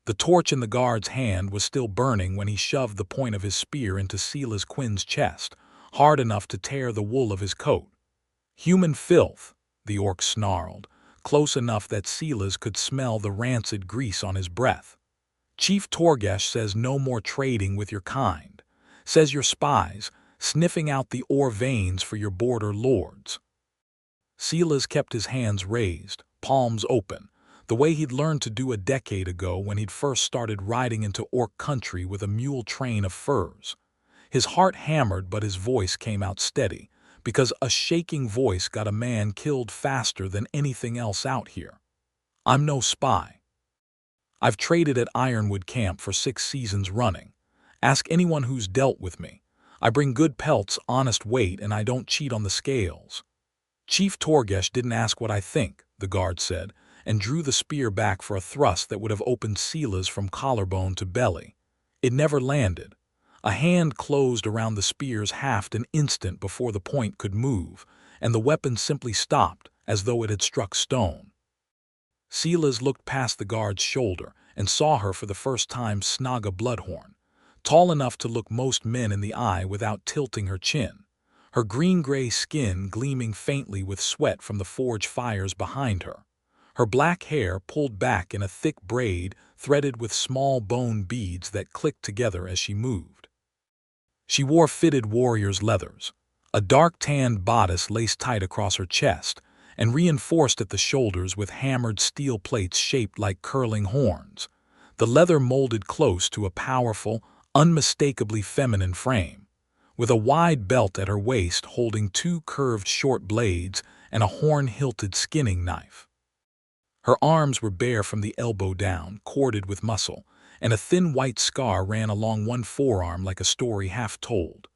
The torch in the guard's hand was still burning when he shoved the point of his spear into Silas Quinn's chest, hard enough to tear the wool of his coat. "Human filth," the orc snarled, close enough that Silas could smell the rancid grease on his breath. "Chief Torgesh says no more trading with your kind. Says you're spies, sniffing out the ore veins for your border lords." Silas kept his hands raised, palms open, the way he'd learned to do a decade ago when he'd first started riding into orc country with a mule train of furs. His heart hammered, but his voice came out steady, because a shaking voice got a man killed faster than anything else out here. "I'm no spy. I've traded at Ironwood Camp for 6 seasons running. Ask anyone who's dealt with me. I bring good pelts, honest weight, and I don't cheat on the scales." "Chief Torgesh didn't ask what I think," the guard said, and drew the spear back for a thrust that would have opened Silas from collarbone to belly. It never landed. A hand closed around the spear's haft an instant before the point could move, and the weapon simply stopped, as though it had struck stone. Silas looked past the guard's shoulder and saw her for the first time. Snaga Bloodhorn, tall enough to look most men in the eye without tilting her chin, her green-gray skin gleaming faintly with sweat from the forge fires behind her, her black hair pulled back in a thick braid threaded with small bone beads that clicked together as she moved. She wore fitted warrior's leathers, a dark-tanned bodice laced tight across her chest and reinforced at the shoulders with hammered steel plates shaped like curling horns, the leather molded close to a powerful, unmistakably feminine frame, with a wide belt at her waist holding 2 curved short blades and a horn-hilted skinning knife. Her arms were bare from the elbow down, corded with muscle, and a thin white scar ran along one forearm like a story half told.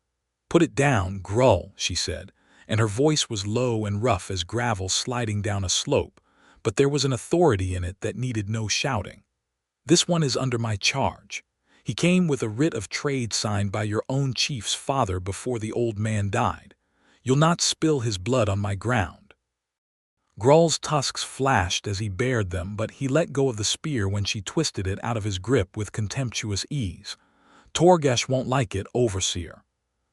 "Put it down, Grull," she said, and her voice was low and rough as gravel sliding down a slope, but there was an authority in it that needed no shouting. "This one is under my charge. He came with a writ of trade signed by your own chief's father before the old man died. You'll not spill his blood on my ground." Grull's tusks flashed as he bared them, but he let go of the spear when she twisted it out of his grip with contemptuous ease. "Torgesh won't like it, overseer.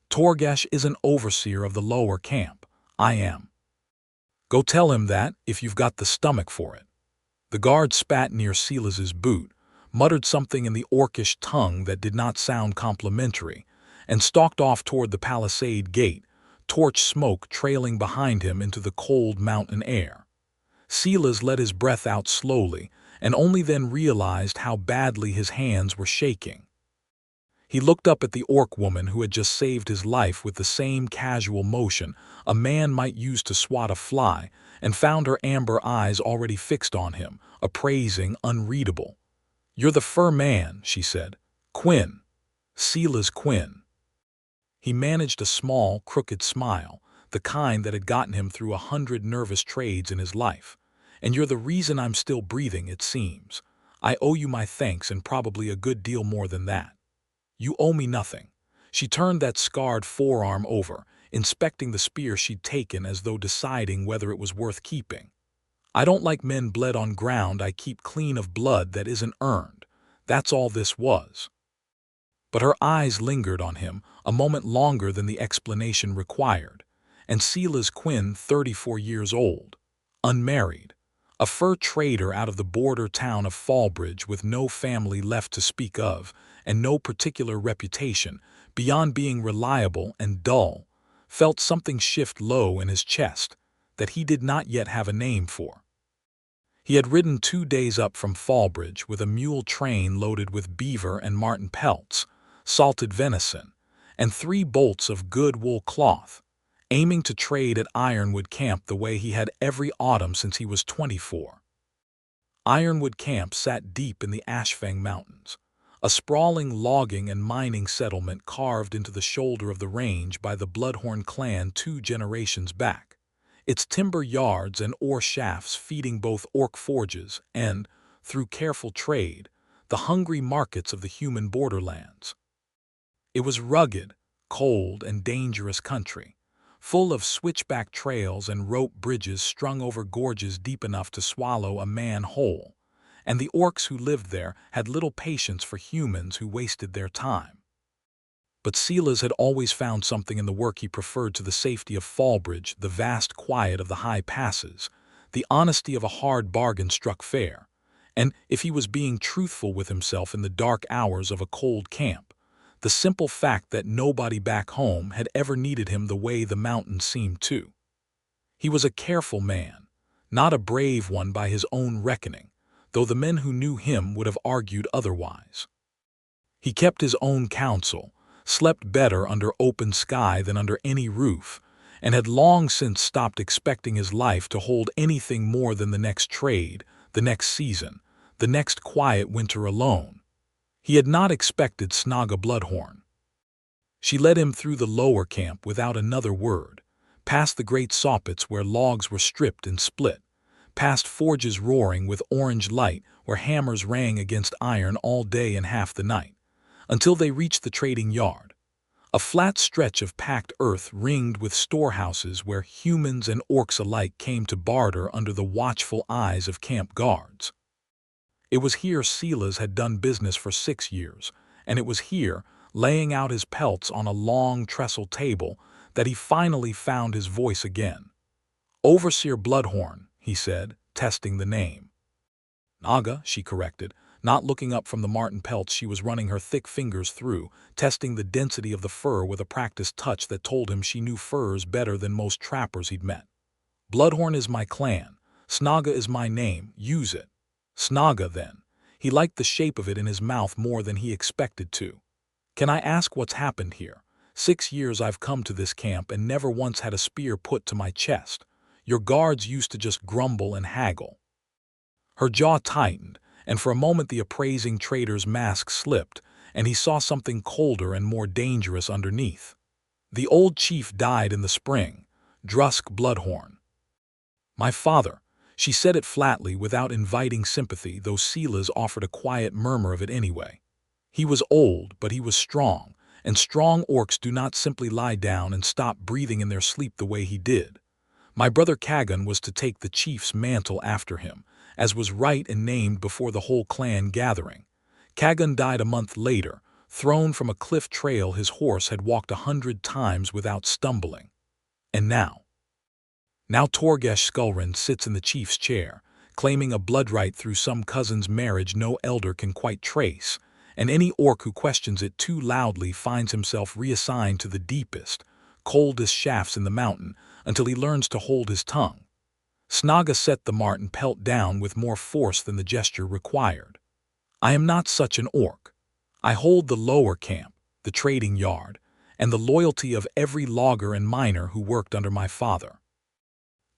Torgesh is an overseer of the lower camp. I am. Go tell him that, if you've got the stomach for it." The guard spat near Silas's boot, muttered something in the orcish tongue that did not sound complimentary, and stalked off toward the palisade gate, torch smoke trailing behind him into the cold mountain air. Silas let his breath out slowly, and only then realized how badly his hands were shaking. He looked up at the orc woman who had just saved his life with the same casual motion a man might use to swat a fly, and found her amber eyes already fixed on him, appraising, unreadable. "You're the fur man," she said. "Quinn. Silas Quinn." He managed a small, crooked smile, the kind that had gotten him through 100 nervous trades in his life. "And you're the reason I'm still breathing, it seems. I owe you my thanks and probably a good deal more than that." "You owe me nothing." She turned that scarred forearm over, inspecting the spear she'd taken as though deciding whether it was worth keeping. "I don't like men bled on ground I keep clean of blood that isn't earned. That's all this was." But her eyes lingered on him a moment longer than the explanation required, and Silas Quinn, 34 years old, unmarried, a fur trader out of the border town of Fallbridge with no family left to speak of and no particular reputation beyond being reliable and dull, felt something shift low in his chest that he did not yet have a name for. He had ridden 2 days up from Fallbridge with a mule train loaded with beaver and marten pelts, salted venison, and 3 bolts of good wool cloth, aiming to trade at Ironwood Camp the way he had every autumn since he was 24. Ironwood Camp sat deep in the Ashfang Mountains, a sprawling logging and mining settlement carved into the shoulder of the range by the Bloodhorn clan 2 generations back, its timber yards and ore shafts feeding both orc forges and, through careful trade, the hungry markets of the human borderlands. It was rugged, cold, and dangerous country, full of switchback trails and rope bridges strung over gorges deep enough to swallow a man whole, and the orcs who lived there had little patience for humans who wasted their time. But Silas had always found something in the work he preferred to the safety of Fallbridge, the vast quiet of the high passes. The honesty of a hard bargain struck fair, and if he was being truthful with himself in the dark hours of a cold camp, the simple fact that nobody back home had ever needed him the way the mountains seemed to. He was a careful man, not a brave one by his own reckoning, though the men who knew him would have argued otherwise. He kept his own counsel, slept better under open sky than under any roof, and had long since stopped expecting his life to hold anything more than the next trade, the next season, the next quiet winter alone. He had not expected Snaga Bloodhorn. She led him through the lower camp without another word, past the great soppits where logs were stripped and split, past forges roaring with orange light where hammers rang against iron all day and half the night, until they reached the trading yard, a flat stretch of packed earth ringed with storehouses where humans and orcs alike came to barter under the watchful eyes of camp guards. It was here Silas had done business for 6 years, and it was here, laying out his pelts on a long trestle table, that he finally found his voice again. "Overseer Bloodhorn," he said, testing the name. "Naga," she corrected, not looking up from the marten pelts she was running her thick fingers through, testing the density of the fur with a practiced touch that told him she knew furs better than most trappers he'd met. "Bloodhorn is my clan. Snaga is my name. Use it." Snaga, then. He liked the shape of it in his mouth more than he expected to. "Can I ask what's happened here? 6 years I've come to this camp and never once had a spear put to my chest. Your guards used to just grumble and haggle." Her jaw tightened, and for a moment the appraising trader's mask slipped, and he saw something colder and more dangerous underneath. "The old chief died in the spring, Drusk Bloodhorn." "My father." She said it flatly without inviting sympathy, though Silas offered a quiet murmur of it anyway. He was old, but he was strong, and strong orcs do not simply lie down and stop breathing in their sleep the way he did. "My brother Kagan was to take the chief's mantle after him, as was right and named before the whole clan gathering. Kagan died a month later, thrown from a cliff trail his horse had walked 100 times without stumbling. And now Torgesh Skullrand sits in the chief's chair, claiming a bloodright through some cousin's marriage no elder can quite trace, and any orc who questions it too loudly finds himself reassigned to the deepest, coldest shafts in the mountain until he learns to hold his tongue." Snaga set the marten pelt down with more force than the gesture required. "I am not such an orc. I hold the lower camp, the trading yard, and the loyalty of every logger and miner who worked under my father.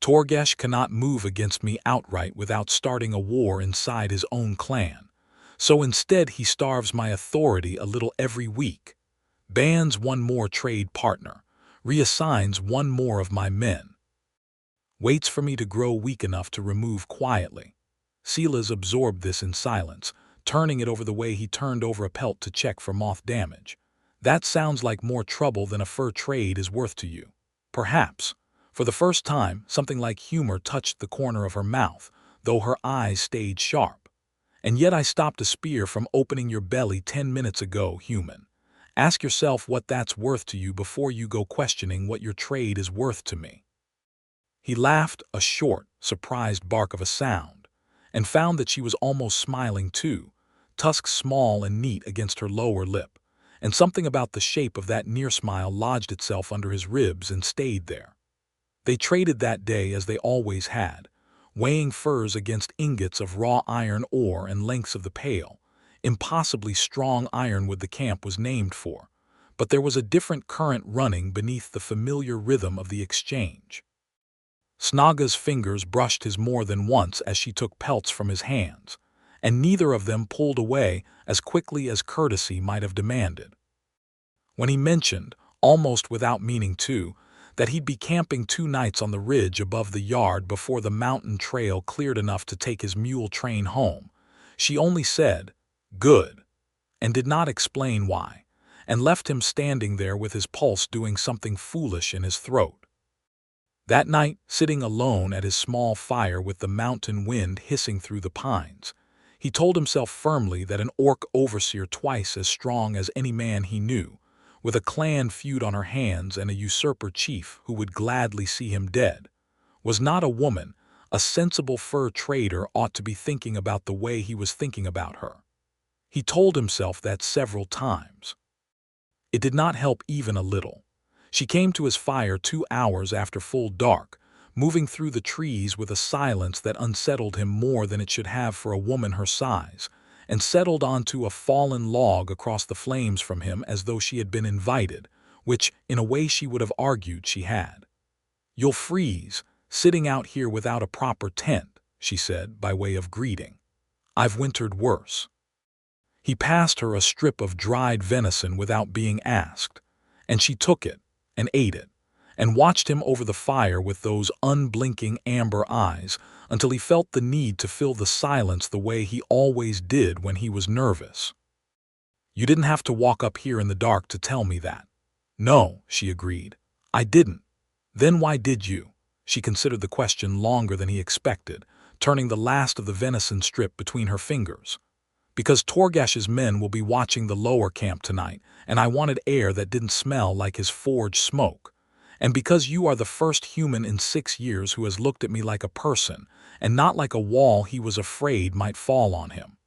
Torgesh cannot move against me outright without starting a war inside his own clan, so instead he starves my authority a little every week, bans one more trade partner, reassigns one more of my men, waits for me to grow weak enough to remove quietly." Silas absorbed this in silence, turning it over the way he turned over a pelt to check for moth damage. "That sounds like more trouble than a fur trade is worth to you." "Perhaps." For the first time, something like humor touched the corner of her mouth, though her eyes stayed sharp. "And yet I stopped a spear from opening your belly 10 minutes ago, human. Ask yourself what that's worth to you before you go questioning what your trade is worth to me." He laughed, a short, surprised bark of a sound, and found that she was almost smiling too, tusks small and neat against her lower lip, and something about the shape of that near smile lodged itself under his ribs and stayed there. They traded that day as they always had, weighing furs against ingots of raw iron ore and lengths of the pale, impossibly strong ironwood the camp was named for, but there was a different current running beneath the familiar rhythm of the exchange. Snaga's fingers brushed his more than once as she took pelts from his hands, and neither of them pulled away as quickly as courtesy might have demanded. When he mentioned, almost without meaning to, that he'd be camping 2 nights on the ridge above the yard before the mountain trail cleared enough to take his mule train home, she only said, "Good," and did not explain why, and left him standing there with his pulse doing something foolish in his throat. That night, sitting alone at his small fire with the mountain wind hissing through the pines, He told himself firmly that an orc overseer twice as strong as any man he knew, with a clan feud on her hands and a usurper chief who would gladly see him dead, was not a woman. A sensible fur trader ought to be thinking about the way he was thinking about her. He told himself that several times. It did not help even a little. She came to his fire 2 hours after full dark, moving through the trees with a silence that unsettled him more than it should have for a woman her size, and settled onto a fallen log across the flames from him as though she had been invited, which, in a way, she would have argued she had. "You'll freeze, sitting out here without a proper tent," she said, by way of greeting. "I've wintered worse." He passed her a strip of dried venison without being asked, and she took it and ate it, and watched him over the fire with those unblinking amber eyes until he felt the need to fill the silence the way he always did when he was nervous. "You didn't have to walk up here in the dark to tell me that." "No," she agreed. "I didn't." "Then why did you?" She considered the question longer than he expected, turning the last of the venison strip between her fingers. "Because Torgash's men will be watching the lower camp tonight, and I wanted air that didn't smell like his forge smoke. And because you are the first human in 6 years who has looked at me like a person, and not like a wall he was afraid might fall on him."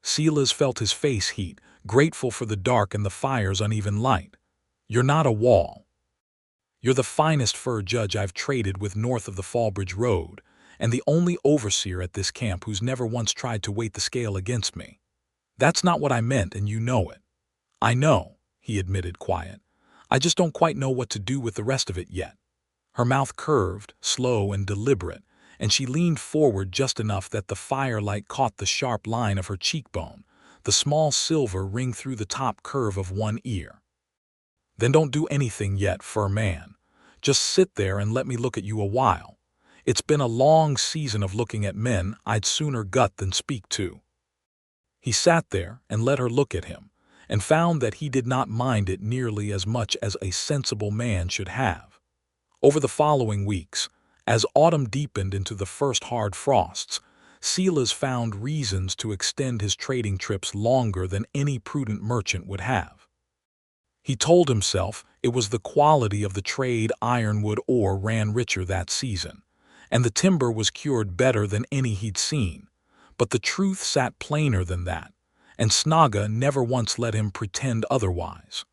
Silas felt his face heat, grateful for the dark and the fire's uneven light. "You're not a wall. You're the finest fur judge I've traded with north of the Fallbridge Road, and the only overseer at this camp who's never once tried to weight the scale against me. That's not what I meant, and you know it." "I know," he admitted, quiet. "I just don't quite know what to do with the rest of it yet." Her mouth curved, slow and deliberate, and she leaned forward just enough that the firelight caught the sharp line of her cheekbone, the small silver ring through the top curve of one ear. "Then don't do anything yet, fur man. Just sit there and let me look at you a while. It's been a long season of looking at men I'd sooner gut than speak to." He sat there and let her look at him, and found that he did not mind it nearly as much as a sensible man should have. Over the following weeks, as autumn deepened into the first hard frosts, Silas found reasons to extend his trading trips longer than any prudent merchant would have. He told himself it was the quality of the trade. Ironwood ore ran richer that season, and the timber was cured better than any he'd seen. But the truth sat plainer than that, and Snaga never once let him pretend otherwise.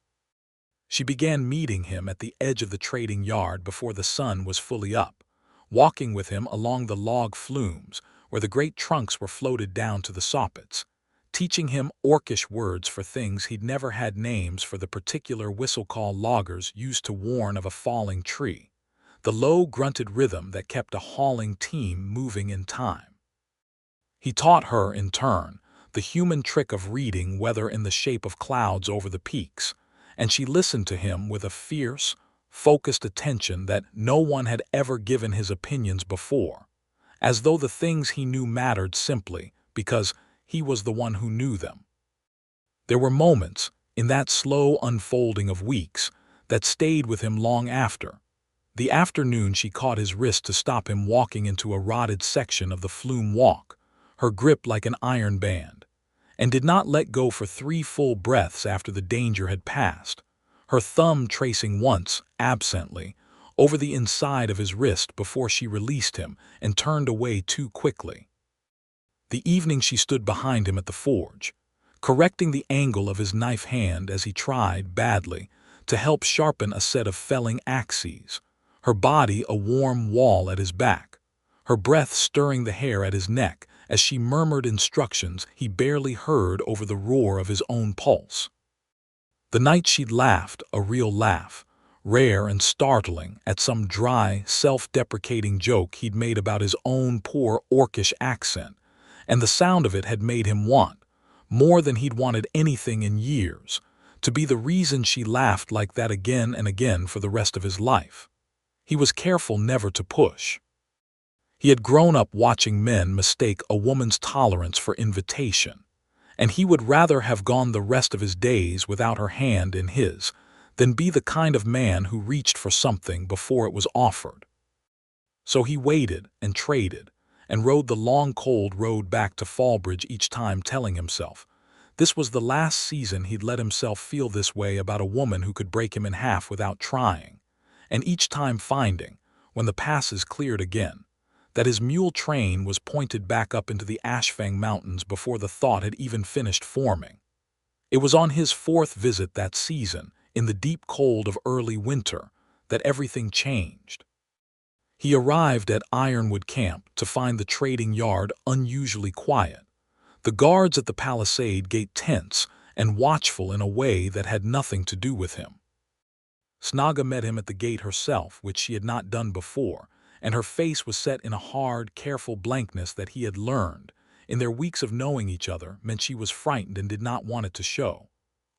She began meeting him at the edge of the trading yard before the sun was fully up, walking with him along the log flumes where the great trunks were floated down to the soppets, teaching him orcish words for things he'd never had names for, the particular whistle-call loggers used to warn of a falling tree, the low grunted rhythm that kept a hauling team moving in time. He taught her, in turn, the human trick of reading weather in the shape of clouds over the peaks, and she listened to him with a fierce, focused attention that no one had ever given his opinions before, as though the things he knew mattered simply because he was the one who knew them. There were moments, in that slow unfolding of weeks, that stayed with him long after. The afternoon she caught his wrist to stop him walking into a rotted section of the flume walk, her grip like an iron band, and did not let go for 3 full breaths after the danger had passed, her thumb tracing once, absently, over the inside of his wrist before she released him and turned away too quickly. The evening she stood behind him at the forge, correcting the angle of his knife hand as he tried, badly, to help sharpen a set of felling axes, her body a warm wall at his back, her breath stirring the hair at his neck as she murmured instructions he barely heard over the roar of his own pulse. The night she'd laughed, a real laugh, rare and startling, at some dry, self-deprecating joke he'd made about his own poor orcish accent, and the sound of it had made him want, more than he'd wanted anything in years, to be the reason she laughed like that again and again for the rest of his life. He was careful never to push. He had grown up watching men mistake a woman's tolerance for invitation, and he would rather have gone the rest of his days without her hand in his than be the kind of man who reached for something before it was offered. So he waited and traded, and rode the long cold road back to Fallbridge each time, telling himself this was the last season he'd let himself feel this way about a woman who could break him in half without trying, and each time finding, when the passes cleared again, that his mule train was pointed back up into the Ashfang Mountains before the thought had even finished forming. It was on his fourth visit that season, in the deep cold of early winter, that everything changed. He arrived at Ironwood Camp to find the trading yard unusually quiet, the guards at the palisade gate tense and watchful in a way that had nothing to do with him. Snaga met him at the gate herself, which she had not done before, and her face was set in a hard, careful blankness that he had learned, in their weeks of knowing each other, meant she was frightened and did not want it to show.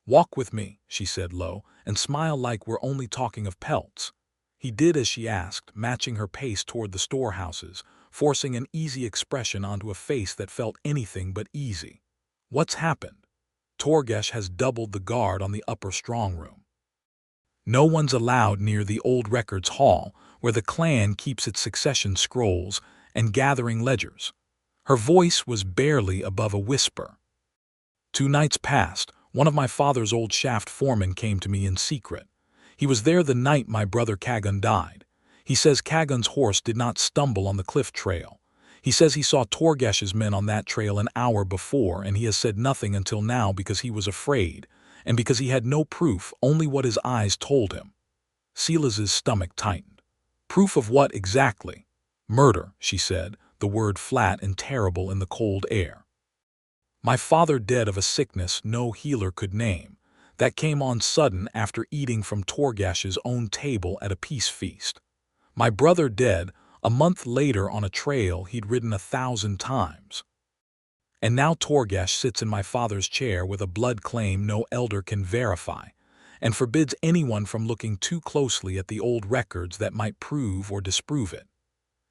"Walk with me," she said low, "and smile like we're only talking of pelts." He did as she asked, matching her pace toward the storehouses, forcing an easy expression onto a face that felt anything but easy. "What's happened?" "Torgesh has doubled the guard on the upper strong room. No one's allowed near the old records hall, where the clan keeps its succession scrolls and gathering ledgers." Her voice was barely above a whisper. "2 nights past, one of my father's old shaft foremen came to me in secret. He was there the night my brother Kagun died. He says Kagun's horse did not stumble on the cliff trail. He says he saw Torgesh's men on that trail an hour before, and he has said nothing until now because he was afraid, and because he had no proof, only what his eyes told him." Silas's stomach tightened. "Proof of what exactly?" "Murder," she said, the word flat and terrible in the cold air. "My father dead of a sickness no healer could name, that came on sudden after eating from Torgesh's own table at a peace feast. My brother dead a month later on a trail he'd ridden 1,000 times. And now Torgesh sits in my father's chair with a blood claim no elder can verify, and forbids anyone from looking too closely at the old records that might prove or disprove it."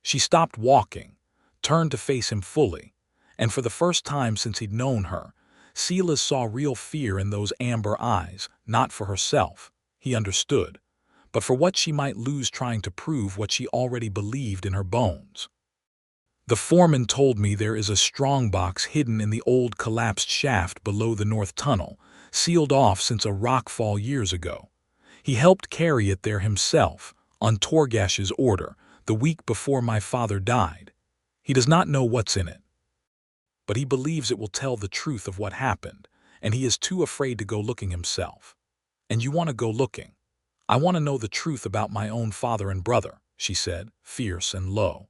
She stopped walking, turned to face him fully, and for the first time since he'd known her, Silas saw real fear in those amber eyes, not for herself, he understood, but for what she might lose trying to prove what she already believed in her bones. "The foreman told me there is a strongbox hidden in the old collapsed shaft below the north tunnel, sealed off since a rockfall years ago. He helped carry it there himself, on Torgesh's order, the week before my father died. He does not know what's in it, but he believes it will tell the truth of what happened, and he is too afraid to go looking himself. And you want to go looking. I want to know the truth about my own father and brother," she said, fierce and low.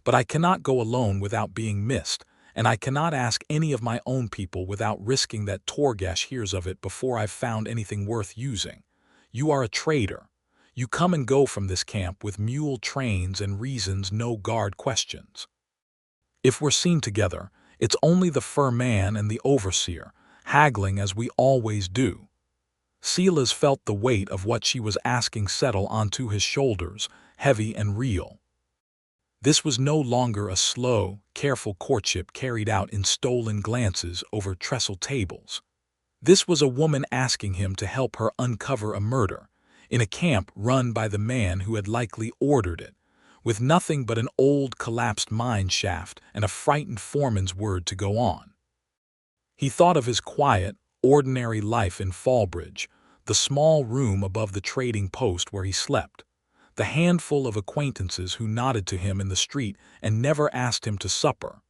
"But I cannot go alone without being missed, and I cannot ask any of my own people without risking that Torgesh hears of it before I've found anything worth using. You are a traitor. You come and go from this camp with mule trains and reasons no guard questions. If we're seen together, it's only the fur man and the overseer, haggling as we always do." Silas felt the weight of what she was asking settle onto his shoulders, heavy and real. This was no longer a slow, careful courtship carried out in stolen glances over trestle tables. This was a woman asking him to help her uncover a murder, in a camp run by the man who had likely ordered it, with nothing but an old collapsed mine shaft and a frightened foreman's word to go on. He thought of his quiet, ordinary life in Fallbridge, the small room above the trading post where he slept, the handful of acquaintances who nodded to him in the street and never asked him to supper,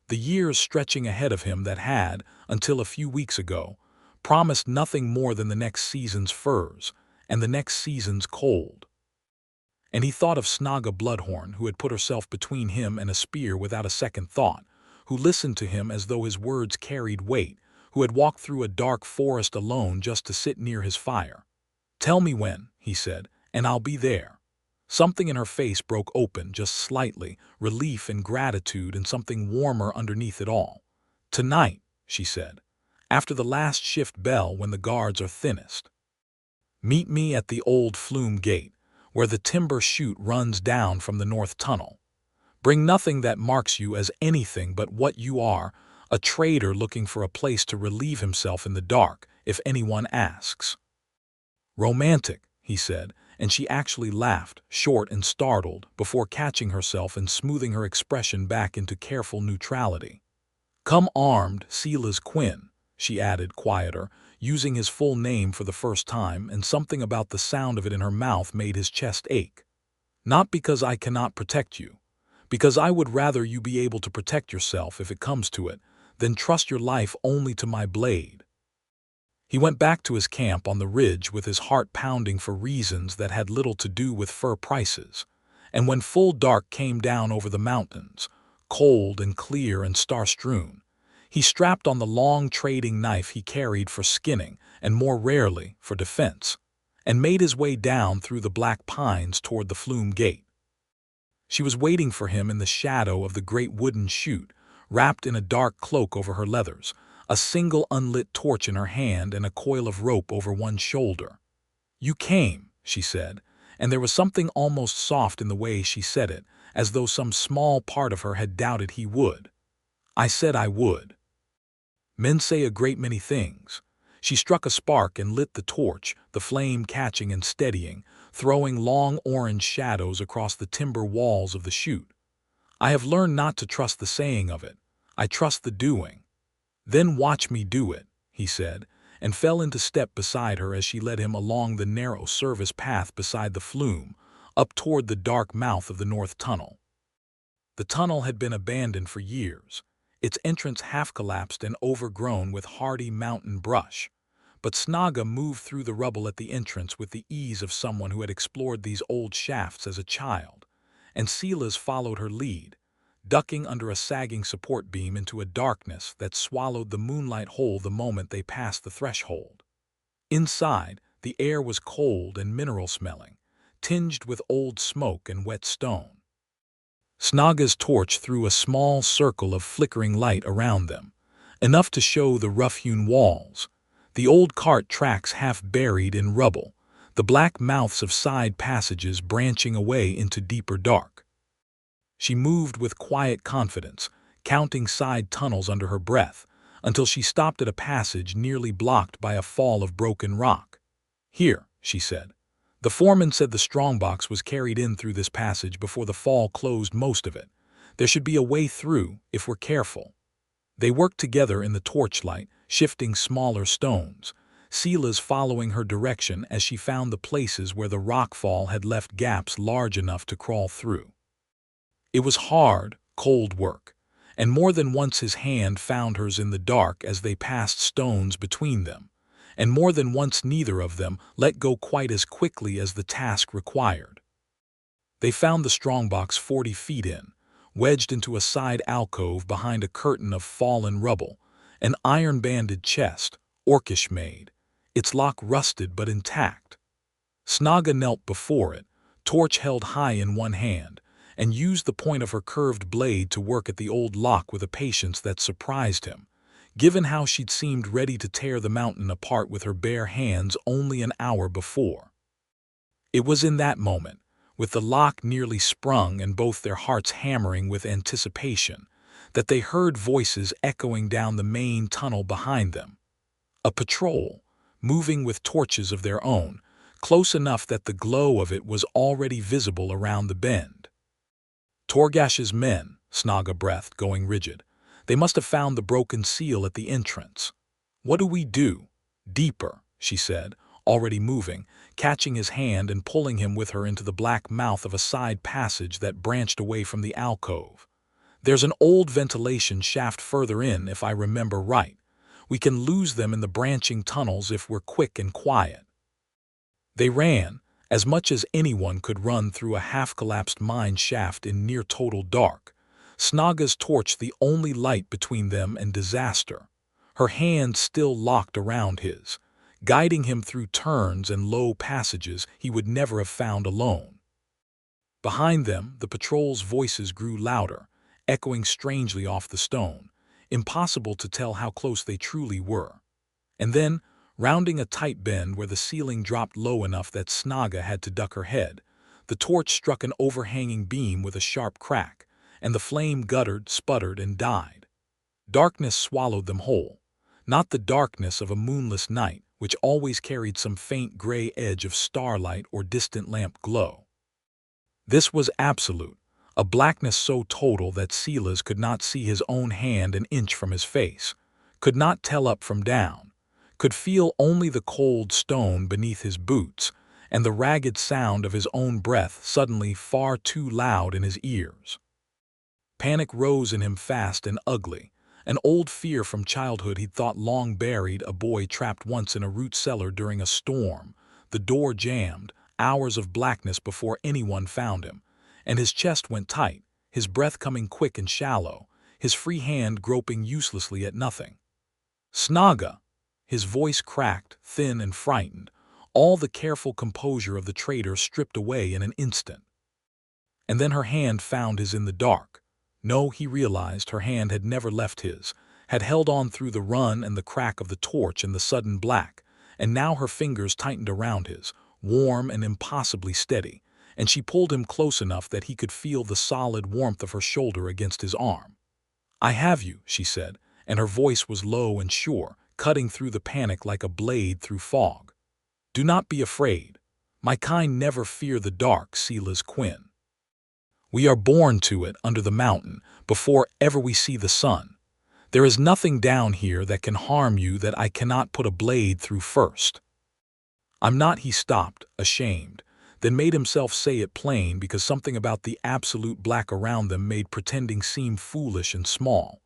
the years stretching ahead of him that had, until a few weeks ago, promised nothing more than the next season's furs and the next season's cold. And he thought of Snaga Bloodhorn, who had put herself between him and a spear without a second thought, who listened to him as though his words carried weight, who had walked through a dark forest alone just to sit near his fire. "Tell me when," he said, "and I'll be there." Something in her face broke open just slightly, relief and gratitude and something warmer underneath it all. "Tonight," she said, "after the last shift bell when the guards are thinnest. Meet me at the old flume gate, where the timber chute runs down from the north tunnel. Bring nothing that marks you as anything but what you are, a trader looking for a place to relieve himself in the dark, if anyone asks." "Romantic," he said, and she actually laughed, short and startled, before catching herself and smoothing her expression back into careful neutrality. "Come armed, Silas Quinn," she added, quieter, using his full name for the first time, and something about the sound of it in her mouth made his chest ache. "Not because I cannot protect you, because I would rather you be able to protect yourself if it comes to it, than trust your life only to my blade." He went back to his camp on the ridge with his heart pounding for reasons that had little to do with fur prices, and when full dark came down over the mountains, cold and clear and star-strewn, he strapped on the long trading knife he carried for skinning and more rarely for defense, and made his way down through the black pines toward the flume gate. She was waiting for him in the shadow of the great wooden chute, wrapped in a dark cloak over her leathers, a single unlit torch in her hand and a coil of rope over one shoulder. "You came," she said, and there was something almost soft in the way she said it, as though some small part of her had doubted he would. "I said I would." Men say a great many things. She struck a spark and lit the torch, the flame catching and steadying, throwing long orange shadows across the timber walls of the chute. "I have learned not to trust the saying of it. I trust the doing." "Then watch me do it," he said, and fell into step beside her as she led him along the narrow service path beside the flume, up toward the dark mouth of the north tunnel. The tunnel had been abandoned for years, its entrance half-collapsed and overgrown with hardy mountain brush, but Snaga moved through the rubble at the entrance with the ease of someone who had explored these old shafts as a child, and Silas followed her lead, ducking under a sagging support beam into a darkness that swallowed the moonlight whole the moment they passed the threshold. Inside, the air was cold and mineral-smelling, tinged with old smoke and wet stone. Snaga's torch threw a small circle of flickering light around them, enough to show the rough-hewn walls, the old cart tracks half buried in rubble, the black mouths of side passages branching away into deeper dark. She moved with quiet confidence, counting side tunnels under her breath, until she stopped at a passage nearly blocked by a fall of broken rock. "Here," she said. "The foreman said the strongbox was carried in through this passage before the fall closed most of it. There should be a way through, if we're careful." They worked together in the torchlight, shifting smaller stones, Silas following her direction as she found the places where the rockfall had left gaps large enough to crawl through. It was hard, cold work, and more than once his hand found hers in the dark as they passed stones between them, and more than once neither of them let go quite as quickly as the task required. They found the strongbox 40 feet in, wedged into a side alcove behind a curtain of fallen rubble, an iron-banded chest, orcish made, its lock rusted but intact. Snaga knelt before it, torch held high in one hand, and used the point of her curved blade to work at the old lock with a patience that surprised him, given how she'd seemed ready to tear the mountain apart with her bare hands only an hour before. It was in that moment, with the lock nearly sprung and both their hearts hammering with anticipation, that they heard voices echoing down the main tunnel behind them. A patrol, moving with torches of their own, close enough that the glow of it was already visible around the bend. "Torgash's men," Snaga breathed, going rigid. "They must have found the broken seal at the entrance." "What do we do?" "Deeper," she said, already moving, catching his hand and pulling him with her into the black mouth of a side passage that branched away from the alcove. "There's an old ventilation shaft further in, if I remember right. We can lose them in the branching tunnels if we're quick and quiet." They ran, as much as anyone could run through a half-collapsed mine shaft in near-total dark, Snaga's torch the only light between them and disaster, her hand still locked around his, guiding him through turns and low passages he would never have found alone. Behind them, the patrol's voices grew louder, echoing strangely off the stone, impossible to tell how close they truly were. And then, rounding a tight bend where the ceiling dropped low enough that Snaga had to duck her head, the torch struck an overhanging beam with a sharp crack, and the flame guttered, sputtered, and died. Darkness swallowed them whole, not the darkness of a moonless night, which always carried some faint gray edge of starlight or distant lamp glow. This was absolute, a blackness so total that Silas could not see his own hand an inch from his face, could not tell up from down, could feel only the cold stone beneath his boots and the ragged sound of his own breath suddenly far too loud in his ears. Panic rose in him fast and ugly, an old fear from childhood he'd thought long buried, a boy trapped once in a root cellar during a storm, the door jammed, hours of blackness before anyone found him, and his chest went tight, his breath coming quick and shallow, his free hand groping uselessly at nothing. Snaga! His voice cracked, thin and frightened, all the careful composure of the trader stripped away in an instant. And then her hand found his in the dark. No, he realized her hand had never left his, had held on through the run and the crack of the torch and the sudden black, and now her fingers tightened around his, warm and impossibly steady, and she pulled him close enough that he could feel the solid warmth of her shoulder against his arm. "I have you," she said, and her voice was low and sure, cutting through the panic like a blade through fog. "Do not be afraid. My kind never fear the dark, Silas Quinn. We are born to it under the mountain, before ever we see the sun. There is nothing down here that can harm you that I cannot put a blade through first." "I'm not," he stopped, ashamed, then made himself say it plain because something about the absolute black around them made pretending seem foolish and small.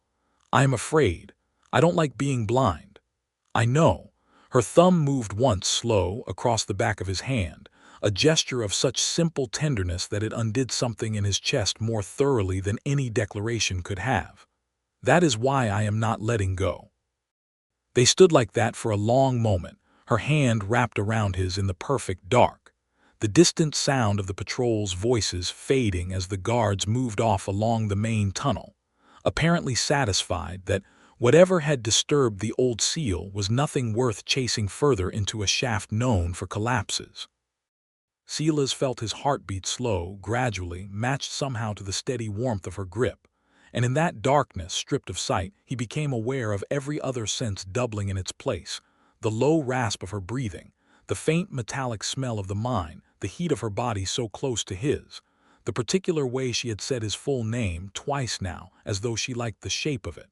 "I am afraid. I don't like being blind." "I know." Her thumb moved once slow across the back of his hand, a gesture of such simple tenderness that it undid something in his chest more thoroughly than any declaration could have. "That is why I am not letting go." They stood like that for a long moment, her hand wrapped around his in the perfect dark, the distant sound of the patrol's voices fading as the guards moved off along the main tunnel, apparently satisfied that whatever had disturbed the old seal was nothing worth chasing further into a shaft known for collapses. Silas felt his heartbeat slow, gradually, matched somehow to the steady warmth of her grip, and in that darkness, stripped of sight, he became aware of every other sense doubling in its place, the low rasp of her breathing, the faint metallic smell of the mine, the heat of her body so close to his, the particular way she had said his full name twice now, as though she liked the shape of it.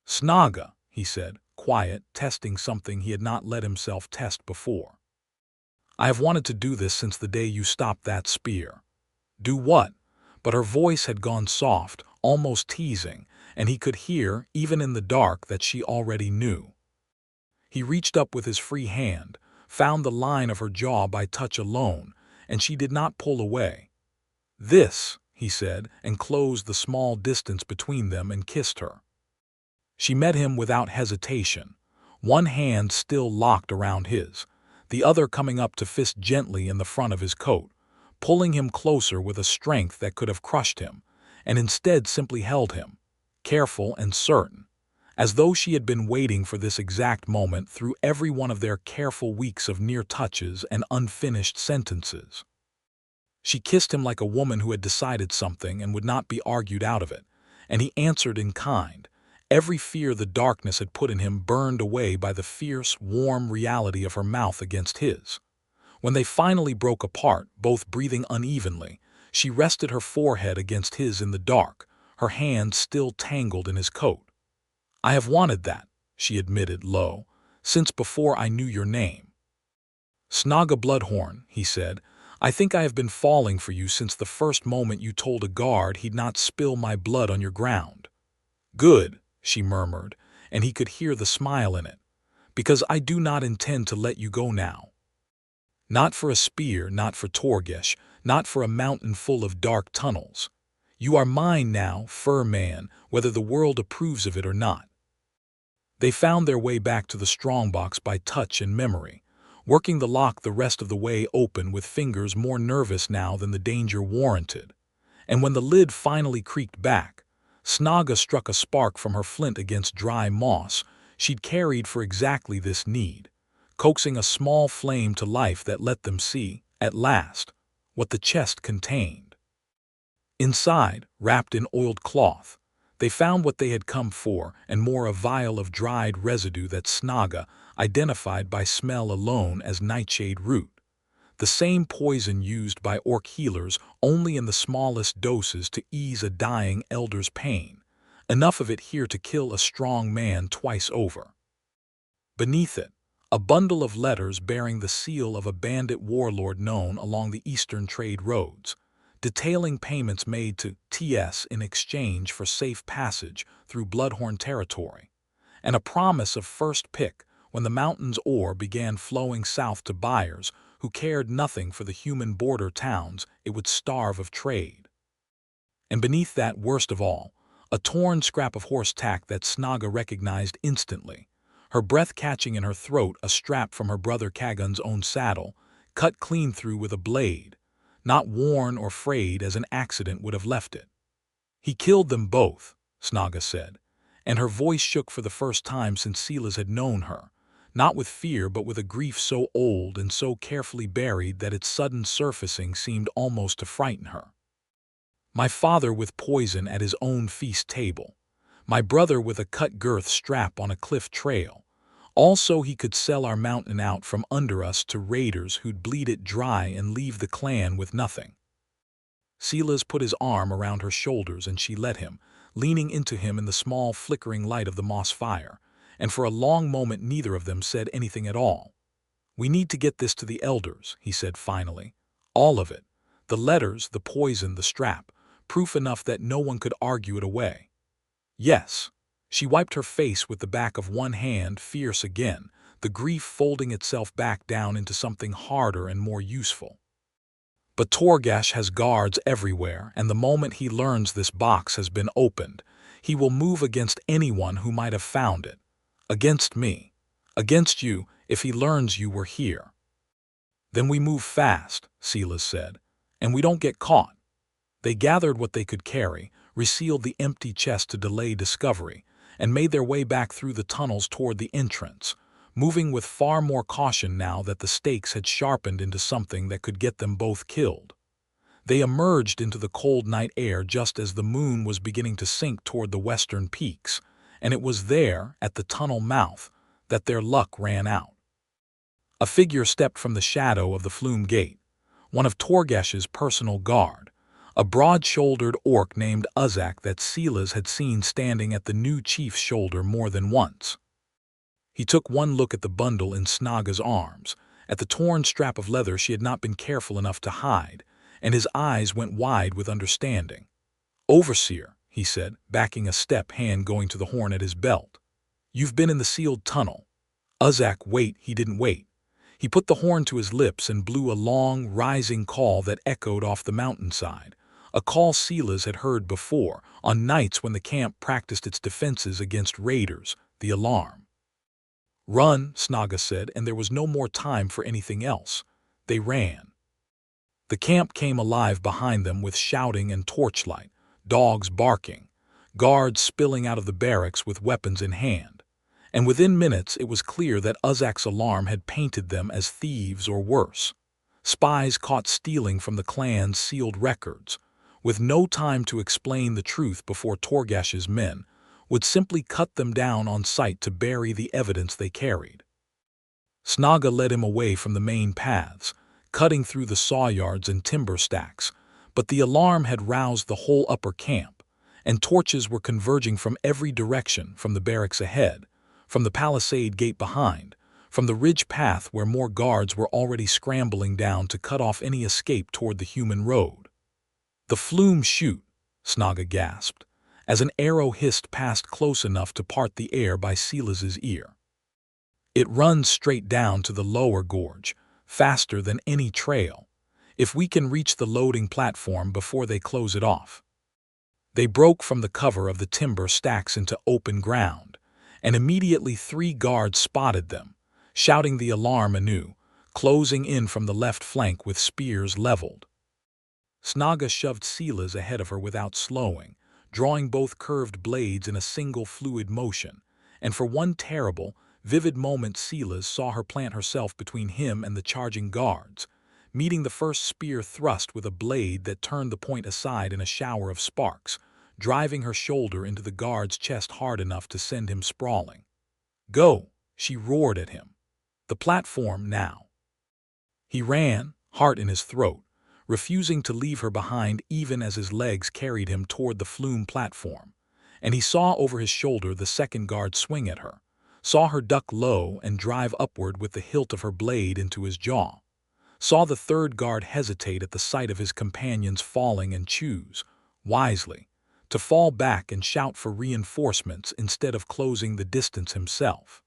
"Snaga," he said, quiet, testing something he had not let himself test before. "I have wanted to do this since the day you stopped that spear." "Do what?" But her voice had gone soft, almost teasing, and he could hear, even in the dark, that she already knew. He reached up with his free hand, found the line of her jaw by touch alone, and she did not pull away. "This," he said, and closed the small distance between them and kissed her. She met him without hesitation, one hand still locked around his, the other coming up to fist gently in the front of his coat, pulling him closer with a strength that could have crushed him, and instead simply held him, careful and certain, as though she had been waiting for this exact moment through every one of their careful weeks of near touches and unfinished sentences. She kissed him like a woman who had decided something and would not be argued out of it, and he answered in kind, every fear the darkness had put in him burned away by the fierce, warm reality of her mouth against his. When they finally broke apart, both breathing unevenly, she rested her forehead against his in the dark, her hand still tangled in his coat. "I have wanted that," she admitted low, "since before I knew your name." "Snaga Bloodhorn," he said, "I think I have been falling for you since the first moment you told a guard he'd not spill my blood on your ground." "Good," she murmured, and he could hear the smile in it, "because I do not intend to let you go now. Not for a spear, not for Torgesh, not for a mountain full of dark tunnels. You are mine now, fur man, whether the world approves of it or not." They found their way back to the strongbox by touch and memory, working the lock the rest of the way open with fingers more nervous now than the danger warranted. And when the lid finally creaked back, Snaga struck a spark from her flint against dry moss she'd carried for exactly this need, coaxing a small flame to life that let them see, at last, what the chest contained. Inside, wrapped in oiled cloth, They found what they had come for, and more, a vial of dried residue that Snaga identified by smell alone as nightshade root. The same poison used by orc healers, only in the smallest doses to ease a dying elder's pain. Enough of it here to kill a strong man twice over. Beneath it, a bundle of letters bearing the seal of a bandit warlord known along the eastern trade roads, detailing payments made to TS in exchange for safe passage through Bloodhorn territory, and a promise of first pick when the mountain's ore began flowing south to buyers who cared nothing for the human border towns it would starve of trade. And beneath that, worst of all, a torn scrap of horse tack that Snaga recognized instantly, her breath catching in her throat, a strap from her brother Kagun's own saddle, cut clean through with a blade, not worn or frayed as an accident would have left it. "He killed them both," Snaga said, and her voice shook for the first time since Silas had known her, not with fear but with a grief so old and so carefully buried that its sudden surfacing seemed almost to frighten her. "My father with poison at his own feast table. My brother with a cut girth strap on a cliff trail. Also he could sell our mountain out from under us to raiders who'd bleed it dry and leave the clan with nothing." Silas put his arm around her shoulders and she let him, leaning into him in the small flickering light of the moss fire, and for a long moment neither of them said anything at all. "We need to get this to the elders," he said finally. "All of it. The letters, the poison, the strap. Proof enough that no one could argue it away." "Yes." She wiped her face with the back of one hand, fierce again, the grief folding itself back down into something harder and more useful. "But Torgash has guards everywhere, and the moment he learns this box has been opened, he will move against anyone who might have found it. Against me. Against you, if he learns you were here." "Then we move fast," Silas said, "and we don't get caught." They gathered what they could carry, resealed the empty chest to delay discovery, and made their way back through the tunnels toward the entrance, moving with far more caution now that the stakes had sharpened into something that could get them both killed. They emerged into the cold night air just as the moon was beginning to sink toward the western peaks, and it was there, at the tunnel mouth, that their luck ran out. A figure stepped from the shadow of the flume gate, one of Torgash's personal guard, a broad-shouldered orc named Uzak that Silas had seen standing at the new chief's shoulder more than once. He took one look at the bundle in Snaga's arms, at the torn strap of leather she had not been careful enough to hide, and his eyes went wide with understanding. "Overseer," he said, backing a step, hand going to the horn at his belt. "You've been in the sealed tunnel." Uzak he didn't wait. He put the horn to his lips and blew a long, rising call that echoed off the mountainside, a call Silas had heard before, on nights when the camp practiced its defenses against raiders, the alarm. "Run," Snaga said, and there was no more time for anything else. They ran. The camp came alive behind them with shouting and torchlight, dogs barking, guards spilling out of the barracks with weapons in hand. And within minutes it was clear that Uzak's alarm had painted them as thieves or worse. Spies caught stealing from the clan's sealed records, with no time to explain the truth before Torgash's men would simply cut them down on sight to bury the evidence they carried. Snaga led him away from the main paths, cutting through the sawyards and timber stacks, but the alarm had roused the whole upper camp, and torches were converging from every direction, from the barracks ahead, from the palisade gate behind, from the ridge path where more guards were already scrambling down to cut off any escape toward the human road. "The flume chute," Snaga gasped, as an arrow hissed past close enough to part the air by Silas's ear. "It runs straight down to the lower gorge, faster than any trail, if we can reach the loading platform before they close it off." They broke from the cover of the timber stacks into open ground, and immediately 3 guards spotted them, shouting the alarm anew, closing in from the left flank with spears leveled. Snaga shoved Silas ahead of her without slowing, drawing both curved blades in a single fluid motion, and for one terrible, vivid moment Silas saw her plant herself between him and the charging guards, meeting the first spear thrust with a blade that turned the point aside in a shower of sparks, driving her shoulder into the guard's chest hard enough to send him sprawling. "Go!" she roared at him. "The platform now!" He ran, heart in his throat, refusing to leave her behind even as his legs carried him toward the flume platform, and he saw over his shoulder the second guard swing at her, saw her duck low and drive upward with the hilt of her blade into his jaw, saw the third guard hesitate at the sight of his companions falling and choose, wisely, to fall back and shout for reinforcements instead of closing the distance himself.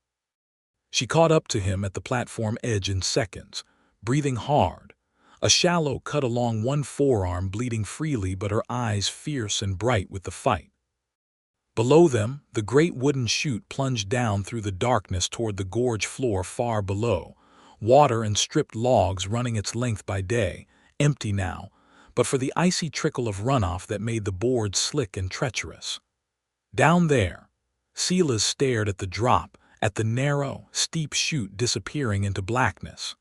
She caught up to him at the platform edge in seconds, breathing hard, a shallow cut along one forearm bleeding freely but her eyes fierce and bright with the fight. Below them, the great wooden chute plunged down through the darkness toward the gorge floor far below, water and stripped logs running its length by day, empty now, but for the icy trickle of runoff that made the boards slick and treacherous. Down there, Silas stared at the drop, at the narrow, steep chute disappearing into blackness.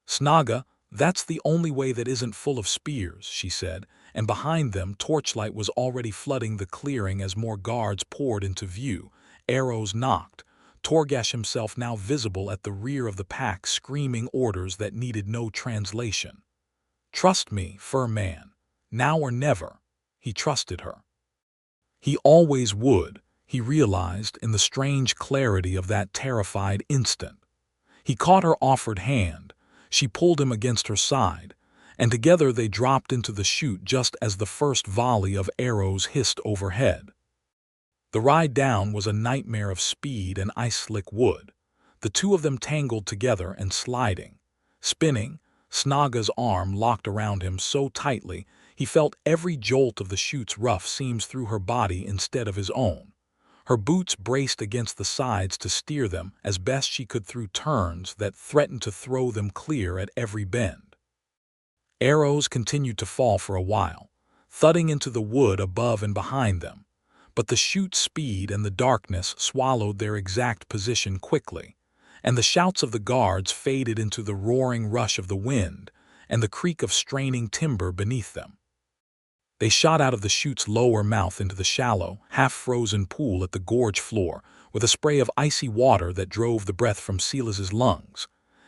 "Snaga, that's the only way that isn't full of spears," she said, and behind them torchlight was already flooding the clearing as more guards poured into view, arrows knocked, Torgash himself now visible at the rear of the pack screaming orders that needed no translation. "Trust me, fur man. Now or never." He trusted her. He always would, he realized in the strange clarity of that terrified instant. He caught her offered hand. She pulled him against her side, and together they dropped into the chute just as the first volley of arrows hissed overhead. The ride down was a nightmare of speed and ice-slick wood, the two of them tangled together and sliding, spinning, Snaga's arm locked around him so tightly he felt every jolt of the chute's rough seams through her body instead of his own. Her boots braced against the sides to steer them as best she could through turns that threatened to throw them clear at every bend. Arrows continued to fall for a while, thudding into the wood above and behind them, but the chute's speed and the darkness swallowed their exact position quickly, and the shouts of the guards faded into the roaring rush of the wind and the creak of straining timber beneath them. They shot out of the chute's lower mouth into the shallow, half-frozen pool at the gorge floor with a spray of icy water that drove the breath from Silas's lungs,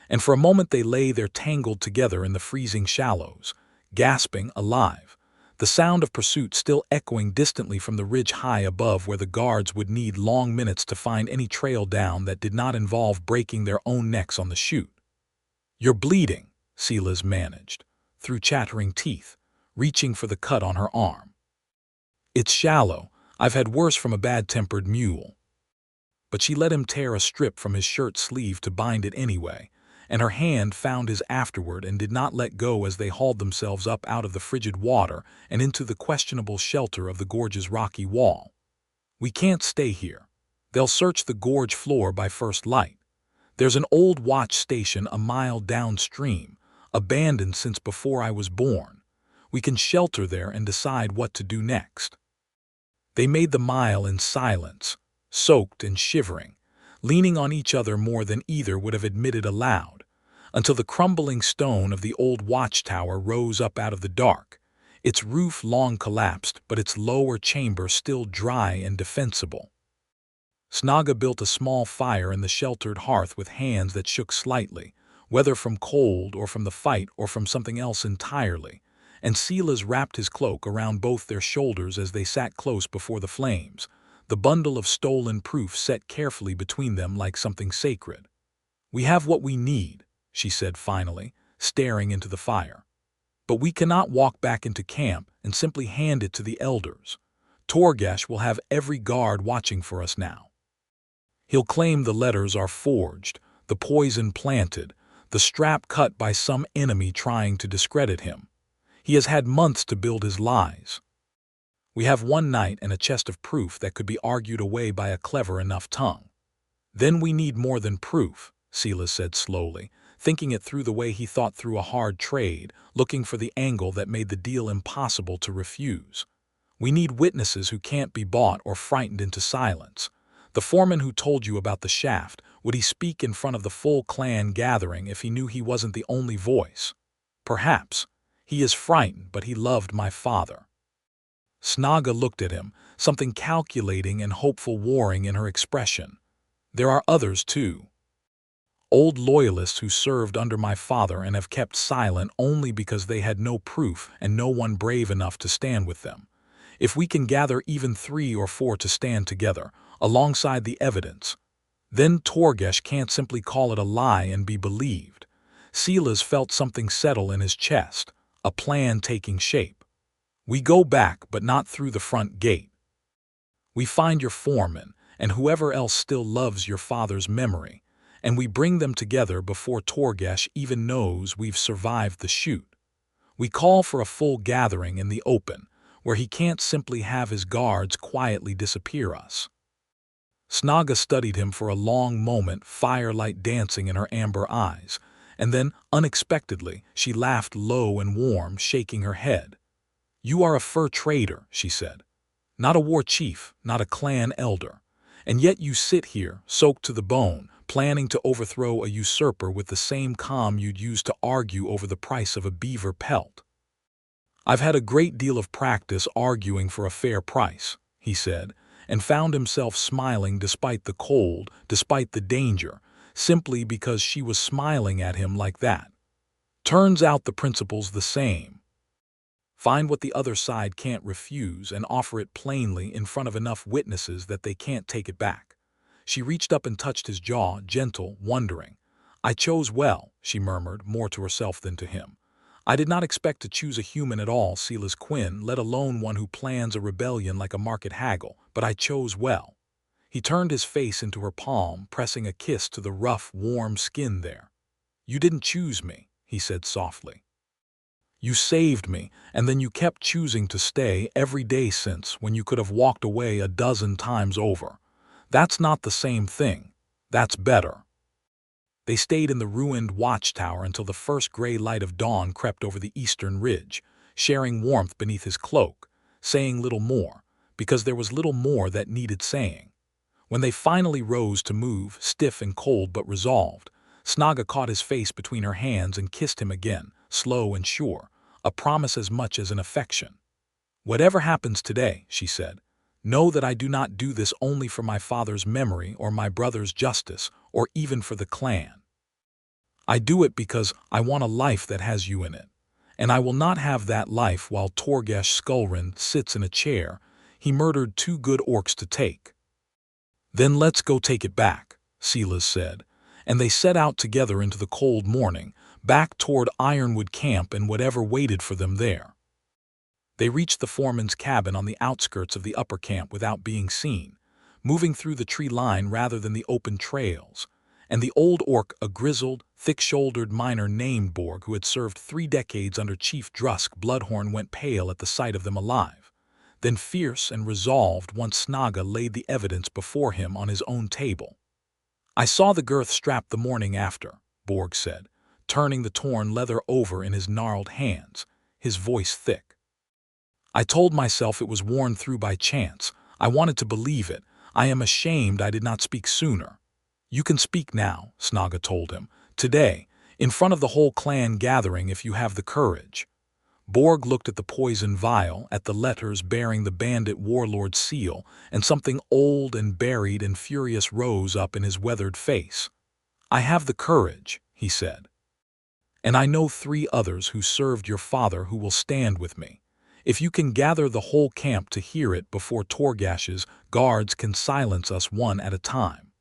and for a moment they lay there tangled together in the freezing shallows, gasping, alive, the sound of pursuit still echoing distantly from the ridge high above where the guards would need long minutes to find any trail down that did not involve breaking their own necks on the chute. "You're bleeding," Silas managed, through chattering teeth, reaching for the cut on her arm. "It's shallow. I've had worse from a bad-tempered mule." But she let him tear a strip from his shirt sleeve to bind it anyway, and her hand found his afterward and did not let go as they hauled themselves up out of the frigid water and into the questionable shelter of the gorge's rocky wall. "We can't stay here. They'll search the gorge floor by first light. There's an old watch station a mile downstream, abandoned since before I was born. We can shelter there and decide what to do next." They made the mile in silence, soaked and shivering, leaning on each other more than either would have admitted aloud, until the crumbling stone of the old watchtower rose up out of the dark, its roof long collapsed but its lower chamber still dry and defensible. Snaga built a small fire in the sheltered hearth with hands that shook slightly, whether from cold or from the fight or from something else entirely, and Silas wrapped his cloak around both their shoulders as they sat close before the flames, the bundle of stolen proof set carefully between them like something sacred. "We have what we need," she said finally, staring into the fire. "But we cannot walk back into camp and simply hand it to the elders. Torgash will have every guard watching for us now. He'll claim the letters are forged, the poison planted, the strap cut by some enemy trying to discredit him. He has had months to build his lies. We have one night and a chest of proof that could be argued away by a clever enough tongue. Then we need more than proof," Silas said slowly, thinking it through the way he thought through a hard trade, looking for the angle that made the deal impossible to refuse. "We need witnesses who can't be bought or frightened into silence. The foreman who told you about the shaft, would he speak in front of the full clan gathering if he knew he wasn't the only voice? Perhaps. He is frightened, but he loved my father." Snaga looked at him, something calculating and hopeful warring in her expression. There are others, too. Old loyalists who served under my father and have kept silent only because they had no proof and no one brave enough to stand with them. If we can gather even 3 or 4 to stand together, alongside the evidence, then Torgesh can't simply call it a lie and be believed. Silas felt something settle in his chest, a plan taking shape. We go back, but not through the front gate. We find your foreman and whoever else still loves your father's memory, and we bring them together before Torgesh even knows we've survived the shoot. We call for a full gathering in the open, where he can't simply have his guards quietly disappear us. Snaga studied him for a long moment, firelight dancing in her amber eyes, and then, unexpectedly, she laughed low and warm, shaking her head. "You are a fur trader," she said. "Not a war chief, not a clan elder. And yet you sit here, soaked to the bone, planning to overthrow a usurper with the same calm you'd use to argue over the price of a beaver pelt." "I've had a great deal of practice arguing for a fair price," he said, and found himself smiling despite the cold, despite the danger, simply because she was smiling at him like that. Turns out the principle's the same. Find what the other side can't refuse and offer it plainly in front of enough witnesses that they can't take it back. She reached up and touched his jaw, gentle, wondering. "I chose well," she murmured, more to herself than to him. "I did not expect to choose a human at all, Silas Quinn, let alone one who plans a rebellion like a market haggle, but I chose well." He turned his face into her palm, pressing a kiss to the rough, warm skin there. "You didn't choose me," he said softly. "You saved me, and then you kept choosing to stay every day since, when you could have walked away a dozen times over. That's not the same thing. That's better." They stayed in the ruined watchtower until the first gray light of dawn crept over the eastern ridge, sharing warmth beneath his cloak, saying little more, because there was little more that needed saying. When they finally rose to move, stiff and cold but resolved, Snaga caught his face between her hands and kissed him again, slow and sure, a promise as much as an affection. "Whatever happens today," she said, "know that I do not do this only for my father's memory or my brother's justice or even for the clan. I do it because I want a life that has you in it, and I will not have that life while Torgesh Skullrend sits in a chair he murdered 2 good orcs to take." "Then let's go take it back," Silas said, and they set out together into the cold morning, back toward Ironwood Camp and whatever waited for them there. They reached the foreman's cabin on the outskirts of the upper camp without being seen, moving through the tree line rather than the open trails, and the old orc, a grizzled, thick-shouldered miner named Borg who had served 3 decades under Chief Drusk Bloodhorn, went pale at the sight of them alive, then fierce and resolved once Snaga laid the evidence before him on his own table. "I saw the girth strapped the morning after," Borg said, turning the torn leather over in his gnarled hands, his voice thick. "I told myself it was worn through by chance. I wanted to believe it. I am ashamed I did not speak sooner." "You can speak now," Snaga told him. "Today, in front of the whole clan gathering if you have the courage." Borg looked at the poison vial, at the letters bearing the bandit warlord's seal, and something old and buried and furious rose up in his weathered face. "I have the courage," he said. "And I know 3 others who served your father who will stand with me. If you can gather the whole camp to hear it before Torgash's guards can silence us one at a time."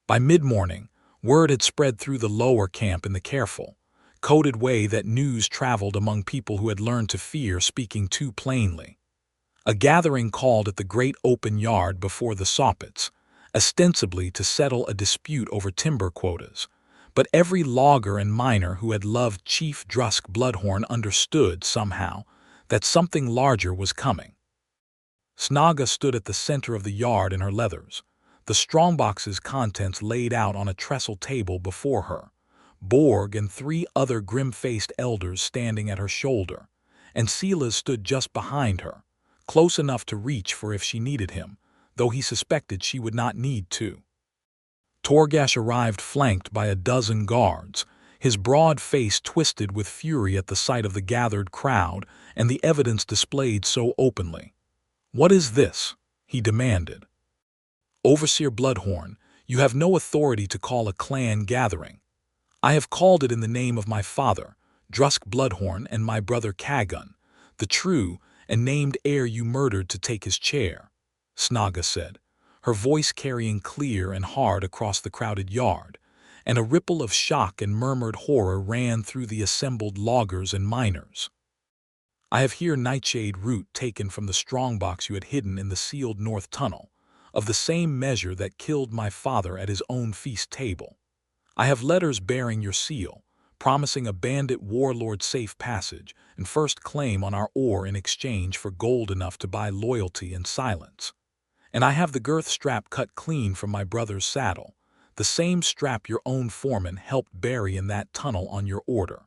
By mid-morning, word had spread through the lower camp in the careful, coded way that news traveled among people who had learned to fear speaking too plainly. A gathering called at the great open yard before the soppits, ostensibly to settle a dispute over timber quotas, but every logger and miner who had loved Chief Drusk Bloodhorn understood, somehow, that something larger was coming. Snaga stood at the center of the yard in her leathers, the strongbox's contents laid out on a trestle table before her, Borg and 3 other grim-faced elders standing at her shoulder, and Silas stood just behind her, close enough to reach for if she needed him, though he suspected she would not need to. Torgesh arrived flanked by a dozen guards, his broad face twisted with fury at the sight of the gathered crowd and the evidence displayed so openly. "What is this?" he demanded. "Overseer Bloodhorn, you have no authority to call a clan gathering. I have called it in the name of my father, Drusk Bloodhorn, and my brother Kagun, the true and named heir you murdered to take his chair," Snaga said, her voice carrying clear and hard across the crowded yard, and a ripple of shock and murmured horror ran through the assembled loggers and miners. "I have here nightshade root taken from the strongbox you had hidden in the sealed north tunnel, of the same measure that killed my father at his own feast table. I have letters bearing your seal, promising a bandit warlord safe passage and first claim on our ore in exchange for gold enough to buy loyalty and silence. And I have the girth strap cut clean from my brother's saddle, the same strap your own foreman helped bury in that tunnel on your order."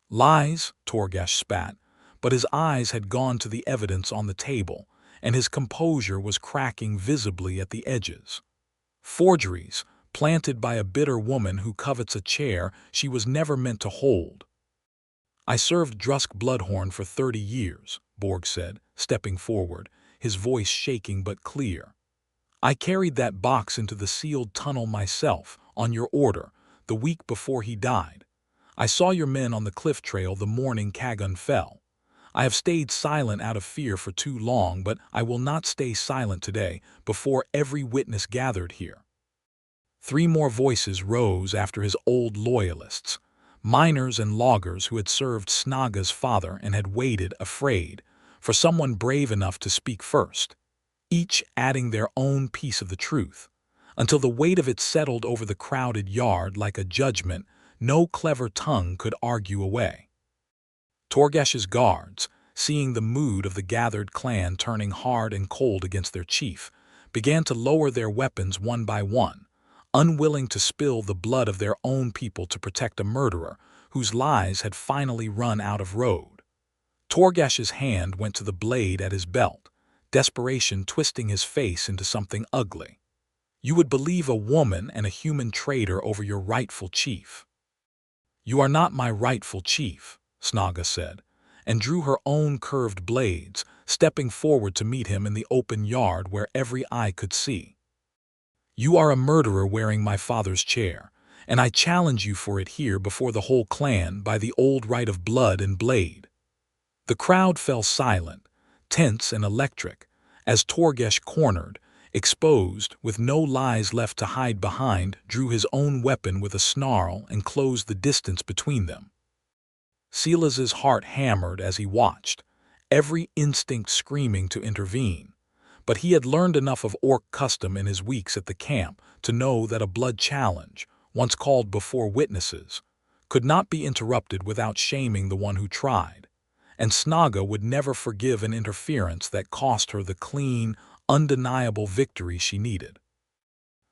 "Lies," Torgash spat, but his eyes had gone to the evidence on the table, and his composure was cracking visibly at the edges. "Forgeries, planted by a bitter woman who covets a chair she was never meant to hold." "I served Drusk Bloodhorn for 30 years, Borg said, stepping forward, his voice shaking but clear. "I carried that box into the sealed tunnel myself, on your order, the week before he died. I saw your men on the cliff trail the morning Kagun fell. I have stayed silent out of fear for too long, but I will not stay silent today, before every witness gathered here." 3 more voices rose after his old loyalists, miners and loggers who had served Snaga's father and had waited, afraid, for someone brave enough to speak first, each adding their own piece of the truth, until the weight of it settled over the crowded yard like a judgment no clever tongue could argue away. Torgash's guards, seeing the mood of the gathered clan turning hard and cold against their chief, began to lower their weapons one by one, unwilling to spill the blood of their own people to protect a murderer whose lies had finally run out of road. Torgash's hand went to the blade at his belt, desperation twisting his face into something ugly. "You would believe a woman and a human traitor over your rightful chief." "You are not my rightful chief," Snaga said, and drew her own curved blades, stepping forward to meet him in the open yard where every eye could see. "You are a murderer wearing my father's chair, and I challenge you for it here before the whole clan by the old right of blood and blade." The crowd fell silent, tense and electric, as Torgash cornered, exposed, with no lies left to hide behind, drew his own weapon with a snarl and closed the distance between them. Silas's heart hammered as he watched, every instinct screaming to intervene, but he had learned enough of orc custom in his weeks at the camp to know that a blood challenge, once called before witnesses, could not be interrupted without shaming the one who tried, and Snaga would never forgive an interference that cost her the clean, undeniable victory she needed.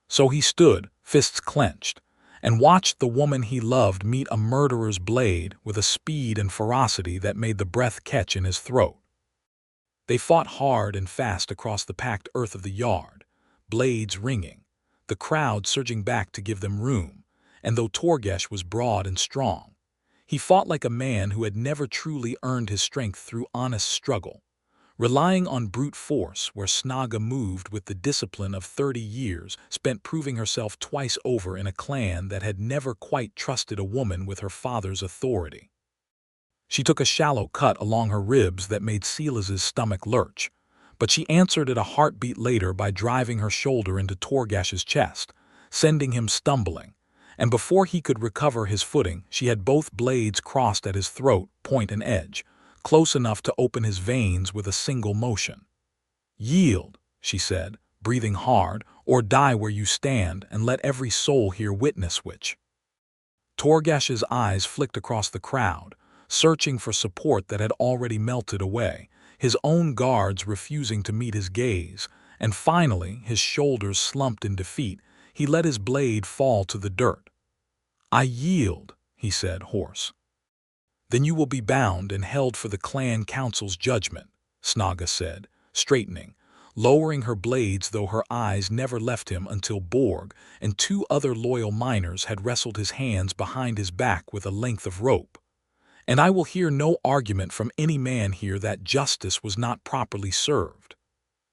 So he stood, fists clenched, and watched the woman he loved meet a murderer's blade with a speed and ferocity that made the breath catch in his throat. They fought hard and fast across the packed earth of the yard, blades ringing, the crowd surging back to give them room, and though Torgash was broad and strong, he fought like a man who had never truly earned his strength through honest struggle, relying on brute force where Snaga moved with the discipline of 30 years spent proving herself twice over in a clan that had never quite trusted a woman with her father's authority. She took a shallow cut along her ribs that made Silas's stomach lurch, but she answered it a heartbeat later by driving her shoulder into Torgash's chest, sending him stumbling, and before he could recover his footing she had both blades crossed at his throat, point and edge, close enough to open his veins with a single motion. "Yield," she said, breathing hard, "or die where you stand and let every soul here witness which." Torgash's eyes flicked across the crowd, searching for support that had already melted away, his own guards refusing to meet his gaze, and finally, his shoulders slumped in defeat, he let his blade fall to the dirt. "I yield," he said, hoarse. "Then you will be bound and held for the clan council's judgment," Snaga said, straightening, lowering her blades though her eyes never left him until Borg and two other loyal miners had wrestled his hands behind his back with a length of rope. And I will hear no argument from any man here that justice was not properly served.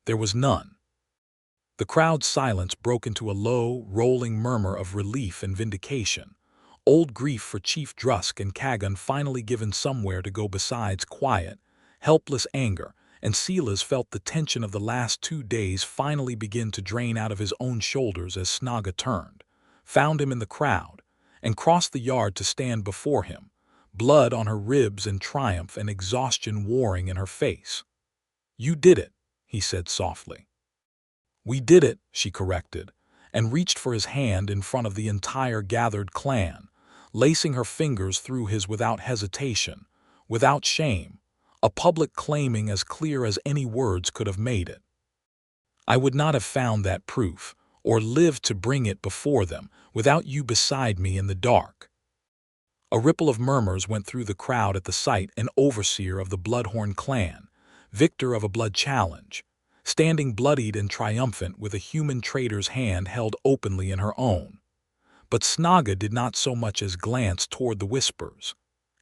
There was none. The crowd's silence broke into a low, rolling murmur of relief and vindication. Old grief for Chief Drusk and Kagan finally given somewhere to go besides quiet, helpless anger, and Silas felt the tension of the last 2 days finally begin to drain out of his own shoulders as Snaga turned, found him in the crowd, and crossed the yard to stand before him, blood on her ribs in triumph and exhaustion warring in her face. "You did it," he said softly. "We did it," she corrected, and reached for his hand in front of the entire gathered clan, lacing her fingers through his without hesitation, without shame, a public claiming as clear as any words could have made it. "I would not have found that proof, or lived to bring it before them, without you beside me in the dark." A ripple of murmurs went through the crowd at the sight an overseer of the Bloodhorn clan, victor of a blood challenge, standing bloodied and triumphant with a human traitor's hand held openly in her own. But Snaga did not so much as glance toward the whispers,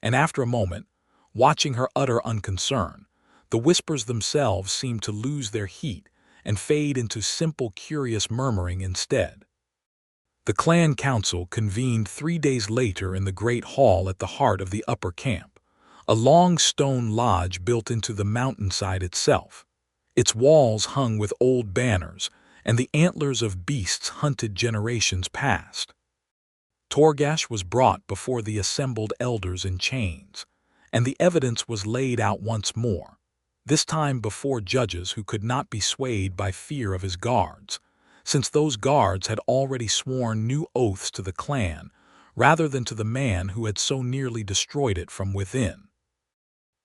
and after a moment, watching her utter unconcern, the whispers themselves seemed to lose their heat and fade into simple curious murmuring instead. The clan council convened 3 days later in the great hall at the heart of the upper camp, a long stone lodge built into the mountainside itself, its walls hung with old banners and the antlers of beasts hunted generations past. Torgash was brought before the assembled elders in chains, and the evidence was laid out once more, this time before judges who could not be swayed by fear of his guards, since those guards had already sworn new oaths to the clan rather than to the man who had so nearly destroyed it from within.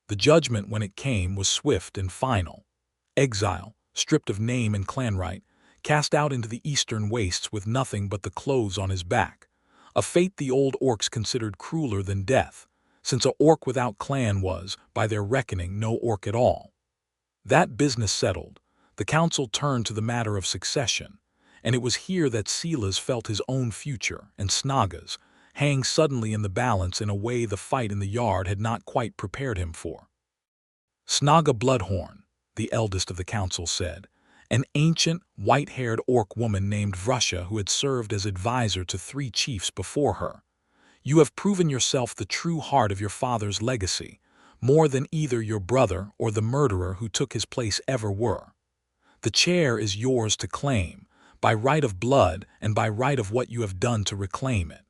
The judgment when it came was swift and final. Exile, stripped of name and clan right, cast out into the eastern wastes with nothing but the clothes on his back, a fate the old orcs considered crueler than death, since a orc without clan was, by their reckoning, no orc at all. That business settled, the council turned to the matter of succession, and it was here that Silas felt his own future, and Snaga's, hang suddenly in the balance in a way the fight in the yard had not quite prepared him for. Snaga Bloodhorn, the eldest of the council said, an ancient, white-haired orc woman named Vrusha who had served as advisor to 3 chiefs before her. "You have proven yourself the true heart of your father's legacy, more than either your brother or the murderer who took his place ever were. The chair is yours to claim, by right of blood and by right of what you have done to reclaim it."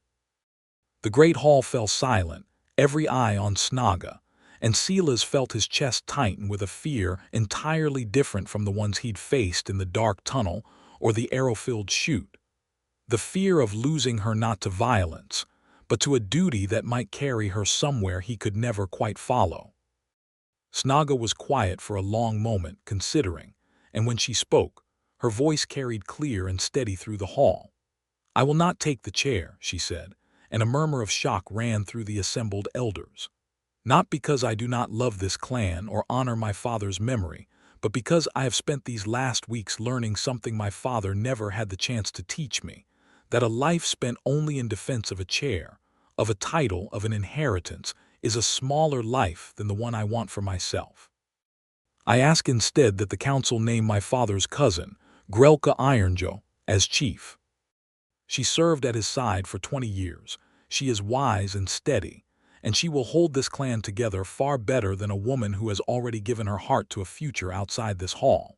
The great hall fell silent, every eye on Snaga, and Silas felt his chest tighten with a fear entirely different from the ones he'd faced in the dark tunnel or the arrow-filled chute. The fear of losing her not to violence, but to a duty that might carry her somewhere he could never quite follow. Snaga was quiet for a long moment, considering, and when she spoke, her voice carried clear and steady through the hall. "I will not take the chair," she said, and a murmur of shock ran through the assembled elders. "Not because I do not love this clan or honor my father's memory, but because I have spent these last weeks learning something my father never had the chance to teach me, that a life spent only in defense of a chair, of a title, of an inheritance, is a smaller life than the one I want for myself. I ask instead that the council name my father's cousin, Grelka Ironjo, as chief. She served at his side for 20 years. She is wise and steady, and she will hold this clan together far better than a woman who has already given her heart to a future outside this hall."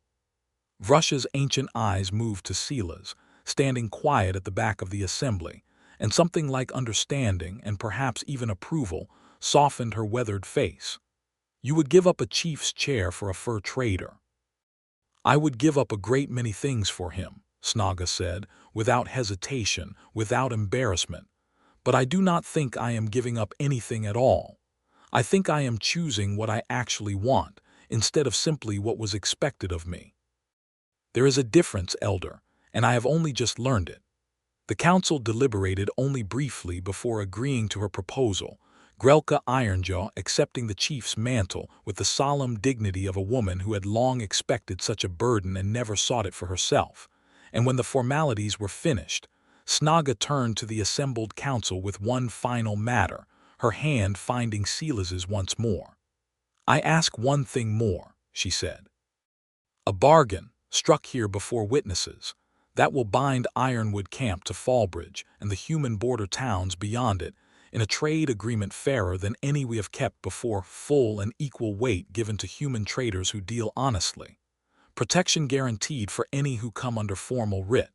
Vrusha's ancient eyes moved to Silas, standing quiet at the back of the assembly, and something like understanding and perhaps even approval softened her weathered face. "You would give up a chief's chair for a fur trader." "I would give up a great many things for him," Snaga said, without hesitation, without embarrassment. "But I do not think I am giving up anything at all. I think I am choosing what I actually want, instead of simply what was expected of me. There is a difference, Elder, and I have only just learned it." The council deliberated only briefly before agreeing to her proposal, Grelka Ironjaw accepting the chief's mantle with the solemn dignity of a woman who had long expected such a burden and never sought it for herself. And when the formalities were finished, Snaga turned to the assembled council with one final matter, her hand finding Silas's once more. "I ask one thing more," she said. "A bargain, struck here before witnesses, that will bind Ironwood Camp to Fallbridge and the human border towns beyond it, in a trade agreement fairer than any we have kept before, full and equal weight given to human traders who deal honestly, protection guaranteed for any who come under formal writ,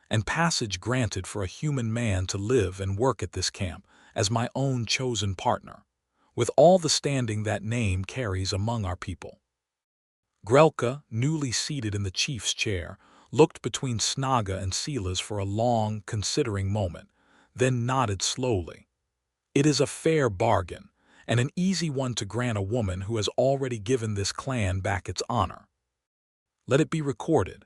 and passage granted for a human man to live and work at this camp as my own chosen partner, with all the standing that name carries among our people." Grelka, newly seated in the chief's chair, looked between Snaga and Silas for a long, considering moment, then nodded slowly. "It is a fair bargain, and an easy one to grant a woman who has already given this clan back its honor. Let it be recorded.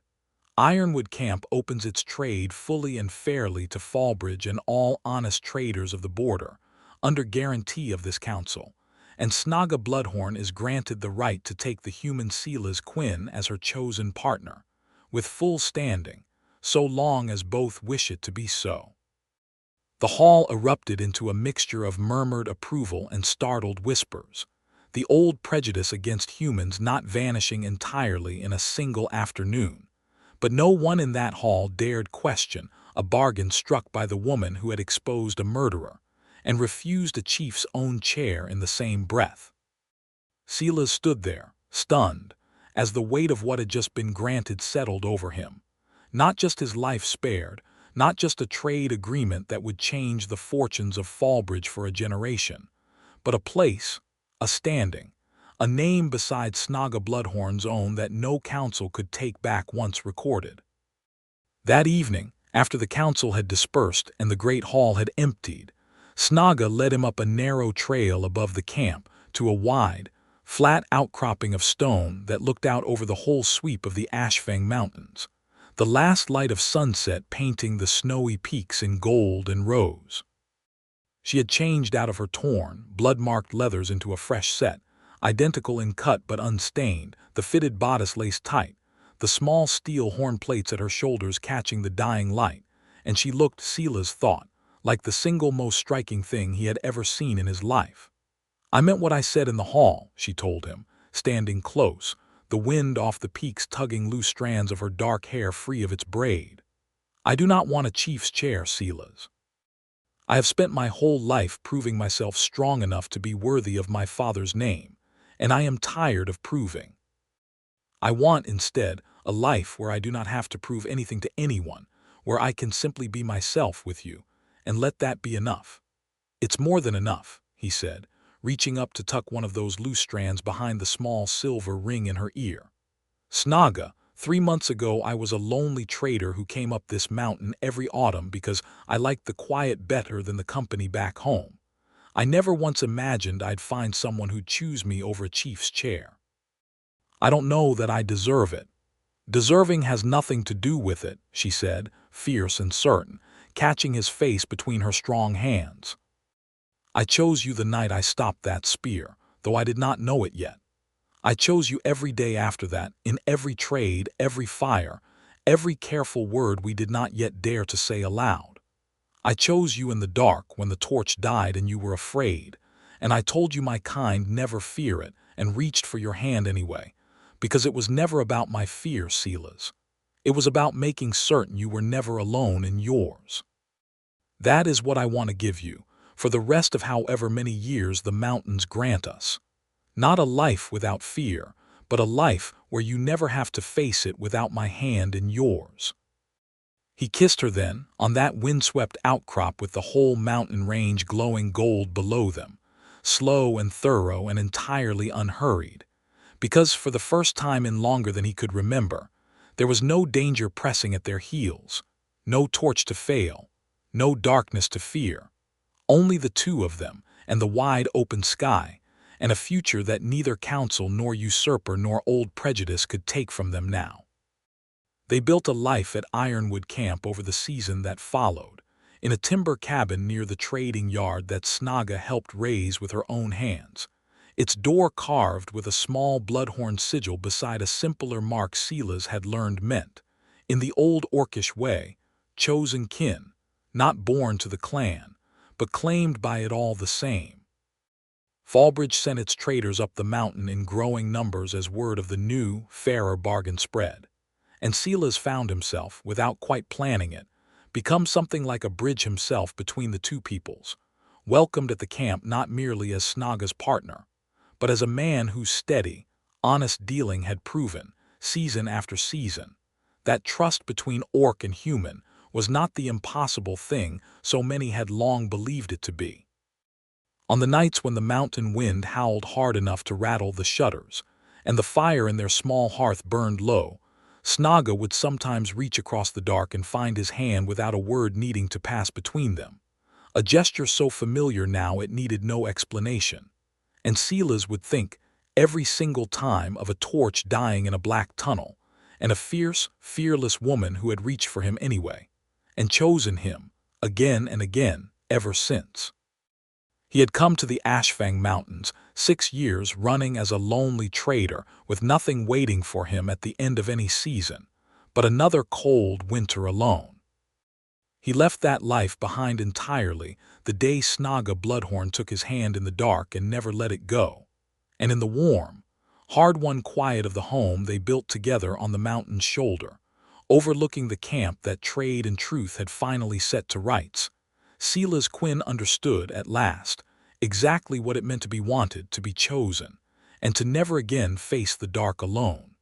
Ironwood Camp opens its trade fully and fairly to Fallbridge and all honest traders of the border, under guarantee of this council, and Snaga Bloodhorn is granted the right to take the human Silas Quinn as her chosen partner, with full standing, so long as both wish it to be so." The hall erupted into a mixture of murmured approval and startled whispers, the old prejudice against humans not vanishing entirely in a single afternoon. But no one in that hall dared question a bargain struck by the woman who had exposed a murderer, and refused a chief's own chair in the same breath. Silas stood there, stunned, as the weight of what had just been granted settled over him. Not just his life spared, not just a trade agreement that would change the fortunes of Fallbridge for a generation, but a place, a standing, a name beside Snaga Bloodhorn's own that no council could take back once recorded. That evening, after the council had dispersed and the great hall had emptied, Snaga led him up a narrow trail above the camp to a wide, flat outcropping of stone that looked out over the whole sweep of the Ashfang Mountains, the last light of sunset painting the snowy peaks in gold and rose. She had changed out of her torn, blood-marked leathers into a fresh set, identical in cut but unstained, the fitted bodice laced tight, the small steel horn plates at her shoulders catching the dying light, and she looked, Silas thought, like the single most striking thing he had ever seen in his life. "I meant what I said in the hall," she told him, standing close, the wind off the peaks tugging loose strands of her dark hair free of its braid. "I do not want a chief's chair, Silas. I have spent my whole life proving myself strong enough to be worthy of my father's name, and I am tired of proving. I want, instead, a life where I do not have to prove anything to anyone, where I can simply be myself with you, and let that be enough." "It's more than enough," he said, reaching up to tuck one of those loose strands behind the small silver ring in her ear. "Snaga, 3 months ago I was a lonely trader who came up this mountain every autumn because I liked the quiet better than the company back home. I never once imagined I'd find someone who'd choose me over a chief's chair. I don't know that I deserve it." "Deserving has nothing to do with it," she said, fierce and certain, catching his face between her strong hands. "I chose you the night I stopped that spear, though I did not know it yet. I chose you every day after that, in every trade, every fire, every careful word we did not yet dare to say aloud. I chose you in the dark when the torch died and you were afraid, and I told you my kind never fear it and reached for your hand anyway, because it was never about my fear, Silas. It was about making certain you were never alone in yours. That is what I want to give you, for the rest of however many years the mountains grant us. Not a life without fear, but a life where you never have to face it without my hand in yours." He kissed her then, on that windswept outcrop with the whole mountain range glowing gold below them, slow and thorough and entirely unhurried, because for the first time in longer than he could remember, there was no danger pressing at their heels, no torch to fail, no darkness to fear, only the two of them and the wide open sky, and a future that neither council nor usurper nor old prejudice could take from them now. They built a life at Ironwood Camp over the season that followed, in a timber cabin near the trading yard that Snaga helped raise with her own hands, its door carved with a small bloodhorn sigil beside a simpler mark Silas had learned meant, in the old Orcish way, chosen kin, not born to the clan, but claimed by it all the same. Fallbridge sent its traders up the mountain in growing numbers as word of the new, fairer bargain spread, and Silas found himself, without quite planning it, become something like a bridge himself between the two peoples, welcomed at the camp not merely as Snaga's partner, but as a man whose steady, honest dealing had proven, season after season, that trust between orc and human was not the impossible thing so many had long believed it to be. On the nights when the mountain wind howled hard enough to rattle the shutters, and the fire in their small hearth burned low, Snaga would sometimes reach across the dark and find his hand without a word needing to pass between them, a gesture so familiar now it needed no explanation. And Silas would think, every single time, of a torch dying in a black tunnel, and a fierce, fearless woman who had reached for him anyway, and chosen him, again and again, ever since. He had come to the Ashfang Mountains, 6 years running as a lonely trader with nothing waiting for him at the end of any season, but another cold winter alone. He left that life behind entirely the day Snaga Bloodhorn took his hand in the dark and never let it go, and in the warm, hard-won quiet of the home they built together on the mountain's shoulder, overlooking the camp that trade and truth had finally set to rights, Silas Quinn understood, at last, exactly what it meant to be wanted, to be chosen, and to never again face the dark alone.